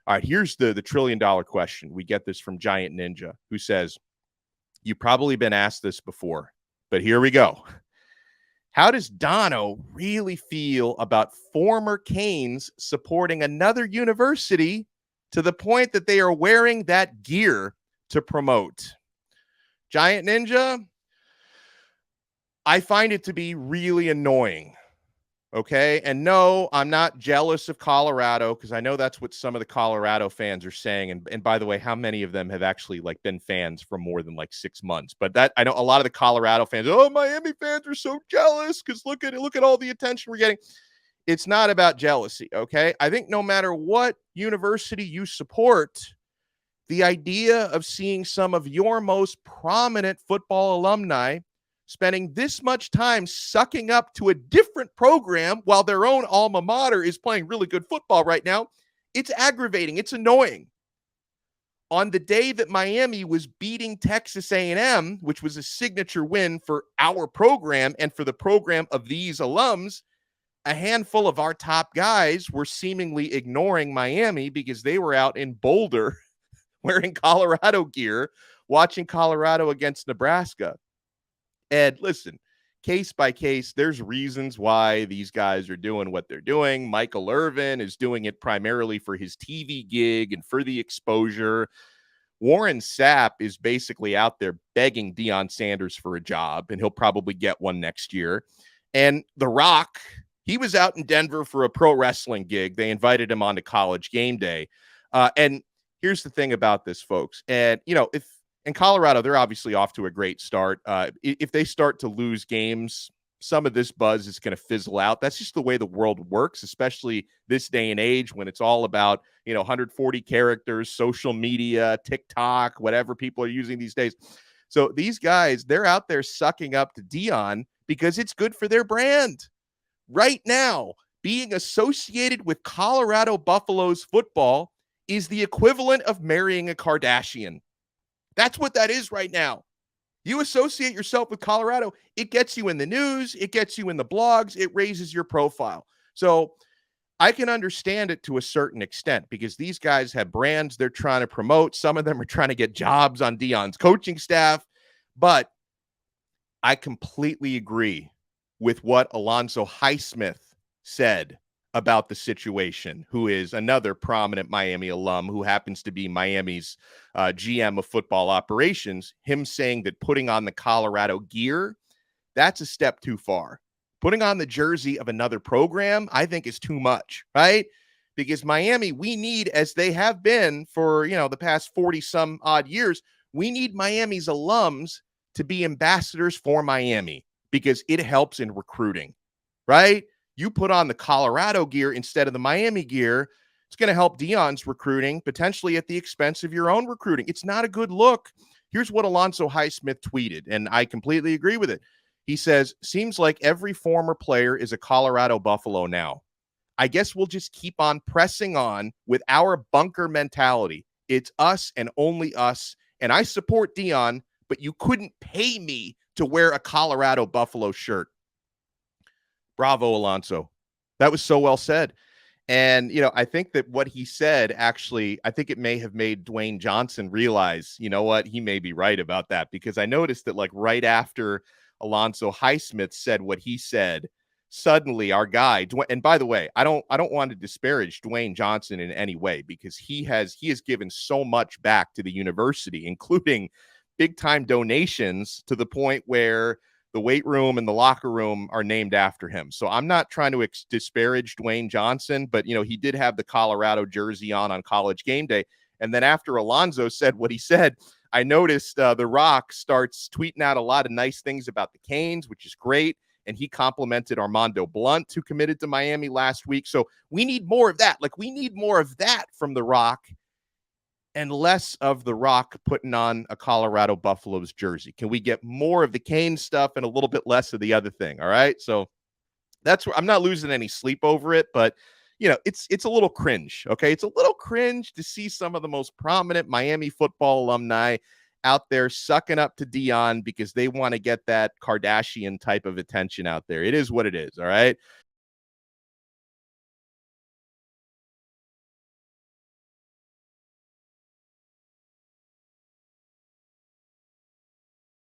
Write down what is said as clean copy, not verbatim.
All right, here's the $1 trillion question. We get this from Giant Ninja, who says, you've probably been asked this before, but here we go. How does Donno really feel about former Canes supporting another university to the point that they are wearing that gear to promote? Giant Ninja, I find it to be really annoying. Okay. And no, I'm not jealous of Colorado, because I know that's what some of the Colorado fans are saying. And by the way, how many of them have actually like been fans for more than like 6 months? But that, I know a lot of the Colorado fans, oh, Miami fans are so jealous because look at all the attention we're getting. It's not about jealousy. Okay. I think no matter what university you support, the idea of seeing some of your most prominent football alumni spending this much time sucking up to a different program while their own alma mater is playing really good football right now, it's aggravating. It's annoying. On the day that Miami was beating Texas A&M, which was a signature win for our program and for the program of these alums, a handful of our top guys were seemingly ignoring Miami because they were out in Boulder wearing Colorado gear, watching Colorado against Nebraska. And listen, case by case, there's reasons why these guys are doing what they're doing. Michael Irvin is doing it primarily for his TV gig and for the exposure. Warren Sapp is basically out there begging Deion Sanders for a job, and he'll probably get one next year. And The Rock, he was out in Denver for a pro wrestling gig. They invited him onto College Gameday. And here's the thing about this, folks. And, you know, if in Colorado, they're obviously off to a great start. If they start to lose games, some of this buzz is going to fizzle out. That's just the way the world works, especially this day and age when it's all about, 140 characters, social media, TikTok, whatever people are using these days. So these guys, they're out there sucking up to Deion because it's good for their brand. Right now, being associated with Colorado Buffaloes football is the equivalent of marrying a Kardashian. That's what that is right now. You associate yourself with Colorado, it gets you in the news, it gets you in the blogs, it raises your profile. So I can understand it to a certain extent because these guys have brands they're trying to promote. Some of them are trying to get jobs on Deion's coaching staff. But I completely agree with what Alonzo Highsmith said about the situation, who is another prominent Miami alum who happens to be Miami's GM of football operations, him saying that putting on the Colorado gear, that's a step too far. Putting on the jersey of another program, I think is too much, right? Because Miami, we need, as they have been for, the past 40 some odd years, we need Miami's alums to be ambassadors for Miami because it helps in recruiting, right? You put on the Colorado gear instead of the Miami gear, it's going to help Deion's recruiting, potentially at the expense of your own recruiting. It's not a good look. Here's what Alonzo Highsmith tweeted, and I completely agree with it. He says, seems like every former player is a Colorado Buffalo now. I guess we'll just keep on pressing on with our bunker mentality. It's us and only us, and I support Deion, but you couldn't pay me to wear a Colorado Buffalo shirt. Bravo, Alonso. That was so well said. And, I think that what he said, actually, I think it may have made Dwayne Johnson realize, you know what, he may be right about that, because I noticed that like right after Alonzo Highsmith said what he said, suddenly our guy, and by the way, I don't want to disparage Dwayne Johnson in any way, because he has given so much back to the university, including big time donations to the point where the weight room and the locker room are named after him. So I'm not trying to disparage Dwayne Johnson, but, he did have the Colorado jersey on College Gameday. And then after Alonzo said what he said, I noticed The Rock starts tweeting out a lot of nice things about the Canes, which is great. And he complimented Armando Blunt, who committed to Miami last week. So we need more of that. Like, we need more of that from The Rock and less of The Rock putting on a Colorado Buffaloes jersey. Can we get more of the Kane stuff and a little bit less of the other thing? All right. So that's where I'm not losing any sleep over it, but it's a little cringe. Okay. It's a little cringe to see some of the most prominent Miami football alumni out there sucking up to Deion because they want to get that Kardashian type of attention out there. It is what it is. All right.